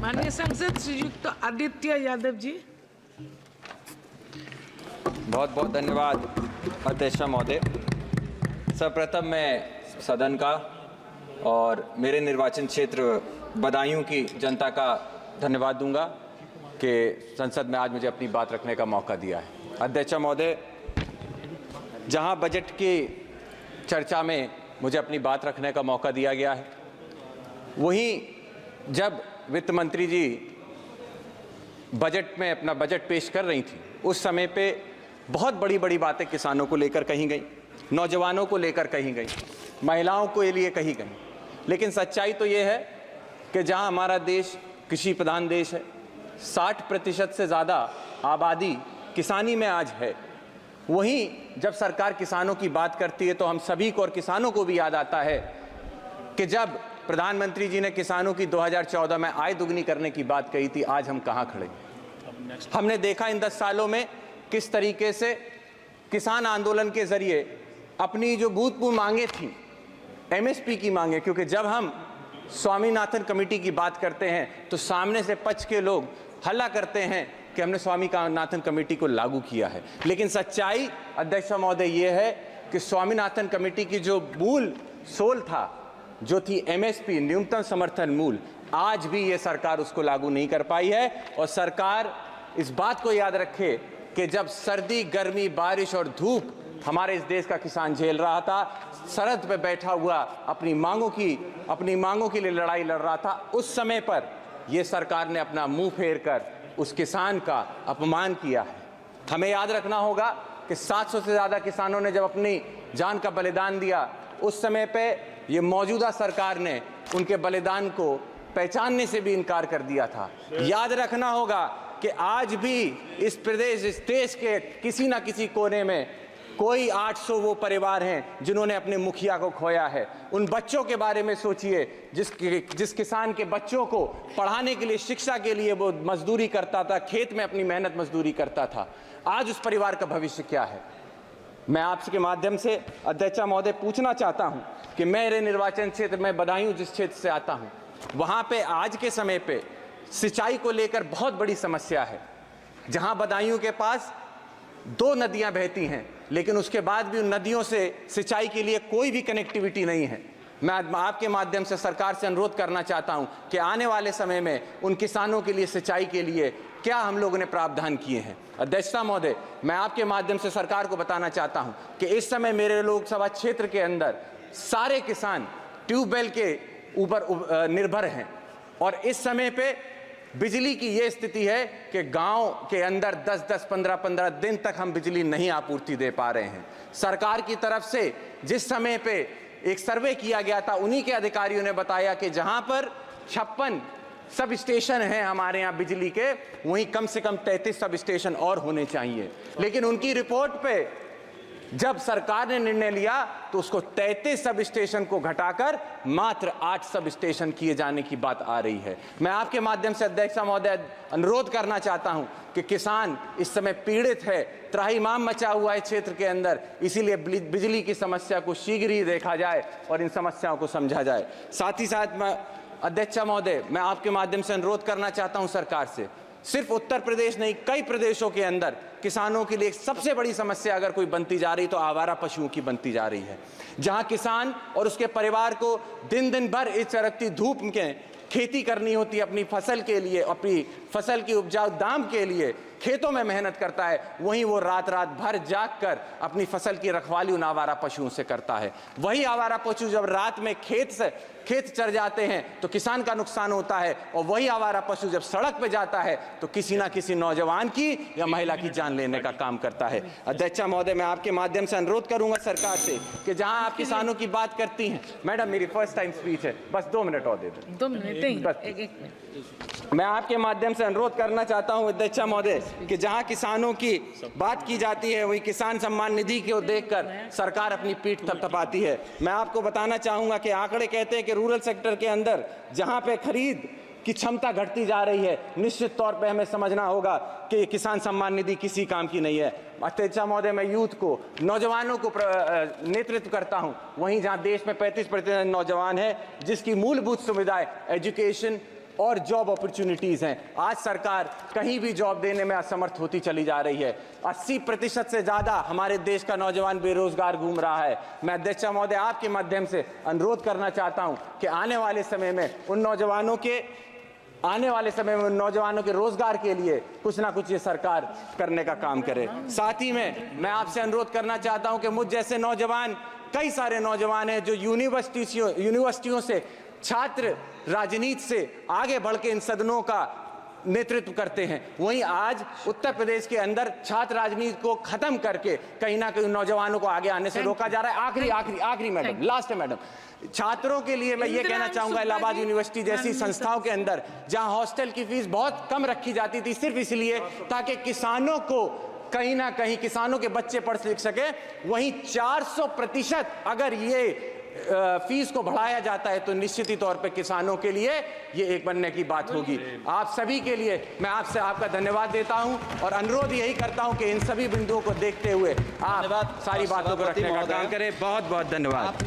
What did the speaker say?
माननीय सांसद श्रीयुक्त आदित्य यादव जी। बहुत बहुत धन्यवाद अध्यक्ष महोदय। सर्वप्रथम मैं सदन का और मेरे निर्वाचन क्षेत्र बदायूं की जनता का धन्यवाद दूंगा कि संसद में आज मुझे अपनी बात रखने का मौका दिया है। अध्यक्ष महोदय, जहां बजट की चर्चा में मुझे अपनी बात रखने का मौका दिया गया है, वहीं जब वित्त मंत्री जी बजट में अपना बजट पेश कर रही थी, उस समय पे बहुत बड़ी बड़ी बातें किसानों को लेकर कही गई, नौजवानों को लेकर कही गई, महिलाओं के लिए कही गई। लेकिन सच्चाई तो ये है कि जहां हमारा देश कृषि प्रधान देश है, 60% से ज़्यादा आबादी किसानी में आज है, वहीं जब सरकार किसानों की बात करती है तो हम सभी को और किसानों को भी याद आता है कि जब प्रधानमंत्री जी ने किसानों की 2014 में आय दुगनी करने की बात कही थी, आज हम कहाँ खड़े हैं। हमने देखा इन 10 सालों में किस तरीके से किसान आंदोलन के जरिए अपनी जो भूतपूर्व मांगे थी, एमएसपी की मांगे, क्योंकि जब हम स्वामीनाथन कमेटी की बात करते हैं तो सामने से पक्ष के लोग हल्ला करते हैं कि हमने स्वामीनाथन कमेटी को लागू किया है। लेकिन सच्चाई अध्यक्ष महोदय ये है कि स्वामीनाथन कमेटी की जो मूल सोल था, जो थी एमएसपी, न्यूनतम समर्थन मूल्य, आज भी ये सरकार उसको लागू नहीं कर पाई है। और सरकार इस बात को याद रखे कि जब सर्दी, गर्मी, बारिश और धूप हमारे इस देश का किसान झेल रहा था, सरहद पे बैठा हुआ अपनी मांगों के लिए लड़ाई लड़ रहा था, उस समय पर यह सरकार ने अपना मुंह फेर कर उस किसान का अपमान किया है। हमें याद रखना होगा कि 700 से ज़्यादा किसानों ने जब अपनी जान का बलिदान दिया, उस समय पे ये मौजूदा सरकार ने उनके बलिदान को पहचानने से भी इनकार कर दिया था। याद रखना होगा कि आज भी इस देश के किसी ना किसी कोने में कोई 800 वो परिवार हैं जिन्होंने अपने मुखिया को खोया है। उन बच्चों के बारे में सोचिए जिस किसान के बच्चों को पढ़ाने के लिए, शिक्षा के लिए वो मजदूरी करता था, खेत में अपनी मेहनत मजदूरी करता था। आज उस परिवार का भविष्य क्या है। मैं आपके माध्यम से अध्यक्ष महोदय पूछना चाहता हूं कि मेरे निर्वाचन क्षेत्र में बदायूं जिस क्षेत्र से आता हूं, वहां पे आज के समय पे सिंचाई को लेकर बहुत बड़ी समस्या है। जहां बदायूं के पास 2 नदियां बहती हैं, लेकिन उसके बाद भी उन नदियों से सिंचाई के लिए कोई भी कनेक्टिविटी नहीं है। मैं आपके माध्यम से सरकार से अनुरोध करना चाहता हूं कि आने वाले समय में उन किसानों के लिए सिंचाई के लिए क्या हम लोगों ने प्रावधान किए हैं। अध्यक्षता महोदय, मैं आपके माध्यम से सरकार को बताना चाहता हूं कि इस समय मेरे लोकसभा क्षेत्र के अंदर सारे किसान ट्यूबवेल के ऊपर निर्भर हैं, और इस समय पे बिजली की ये स्थिति है कि गांव के अंदर 10-10, 15-15 दिन तक हम बिजली नहीं आपूर्ति दे पा रहे हैं। सरकार की तरफ से जिस समय पे एक सर्वे किया गया था, उन्हीं के अधिकारियों ने बताया कि जहां पर 56 सब स्टेशन हैं हमारे यहाँ बिजली के, वहीं कम से कम 33 सब स्टेशन और होने चाहिए। लेकिन उनकी रिपोर्ट पे जब सरकार ने निर्णय लिया तो उसको 33 सब स्टेशन को घटाकर मात्र 8 सब स्टेशन किए जाने की बात आ रही है। मैं आपके माध्यम से अध्यक्ष महोदय अनुरोध करना चाहता हूं कि किसान इस समय पीड़ित है, त्राहिमाम मचा हुआ है क्षेत्र के अंदर, इसीलिए बिजली की समस्या को शीघ्र ही देखा जाए और इन समस्याओं को समझा जाए। साथ ही साथ मैं अध्यक्ष महोदय, मैं आपके माध्यम से अनुरोध करना चाहता हूं सरकार से, सिर्फ उत्तर प्रदेश नहीं, कई प्रदेशों के अंदर किसानों के लिए सबसे बड़ी समस्या अगर कोई बनती जा रही तो आवारा पशुओं की बनती जा रही है। जहां किसान और उसके परिवार को दिन दिन भर इस चरकती धूप में खेती करनी होती है, अपनी फसल के लिए, अपनी फसल की उपजाऊ दाम के लिए खेतों में मेहनत करता है, वहीं वो रात रात भर जाग कर अपनी फसल की रखवाली उन आवारा पशुओं से करता है। वही आवारा पशु जब रात में खेत चर जाते हैं तो किसान का नुकसान होता है, और वही आवारा पशु जब सड़क पे जाता है तो किसी ना किसी नौजवान की या महिला की जान लेने का काम करता है। अध्यक्ष महोदय, मैं आपके माध्यम से अनुरोध करूंगा सरकार से कि जहां आप किसानों की बात करती हैं, मैडम मेरी फर्स्ट टाइम स्पीच है, बस 2 मिनट और दे दें। 2 मिनट मैं आपके माध्यम से अनुरोध करना चाहता हूं अध्यक्ष महोदय कि जहां किसानों की बात की जाती है, वही किसान सम्मान निधि को देखकर सरकार अपनी पीठ थपथपाती है। मैं आपको बताना चाहूंगा कि आंकड़े कहते हैं कि रूरल सेक्टर के अंदर जहां पे खरीद की क्षमता घटती जा रही है, निश्चित तौर पे हमें समझना होगा कि किसान सम्मान निधि किसी काम की नहीं है। अध्यक्ष महोदय, मैं यूथ को, नौजवानों को नेतृत्व करता हूं, वहीं जहां देश में 35% नौजवान है जिसकी मूलभूत सुविधाएं, एजुकेशन, और जॉब अपॉर्चुनिटीज़ हैं। आज सरकार कहीं भी जॉब देने में असमर्थ होती चली जा रही है। 80% से ज़्यादा हमारे देश का नौजवान बेरोजगार घूम रहा है। मैं अध्यक्ष महोदय आपके माध्यम से अनुरोध करना चाहता हूं कि आने वाले समय में उन नौजवानों के रोजगार के लिए कुछ ना कुछ ये सरकार करने का काम करे। साथ ही में मैं आपसे अनुरोध करना चाहता हूं कि मुझ जैसे नौजवान, कई सारे नौजवान हैं जो यूनिवर्सिटियों से छात्र राजनीति से आगे बढ़ के इन सदनों का नेतृत्व करते हैं, वहीं आज उत्तर प्रदेश के अंदर छात्र राजनीति को खत्म करके कहीं ना कहीं नौजवानों को आगे आने से रोका जा रहा है। आखिरी मैडम, लास्ट है मैडम, छात्रों के लिए मैं ये कहना चाहूंगा, इलाहाबाद यूनिवर्सिटी जैसी संस्थाओं के अंदर जहां हॉस्टल की फीस बहुत कम रखी जाती थी सिर्फ इसलिए ताकि किसानों को कहीं ना कहीं किसानों के बच्चे पढ़ लिख सके, वहीं 400% अगर ये फीस को बढ़ाया जाता है तो निश्चित ही तौर पे किसानों के लिए ये एक बनने की बात होगी। आप सभी के लिए मैं आपका धन्यवाद देता हूं और अनुरोध यही करता हूं कि इन सभी बिंदुओं को देखते हुए आप सारी बातों को रखने का काम करें। बहुत बहुत धन्यवाद।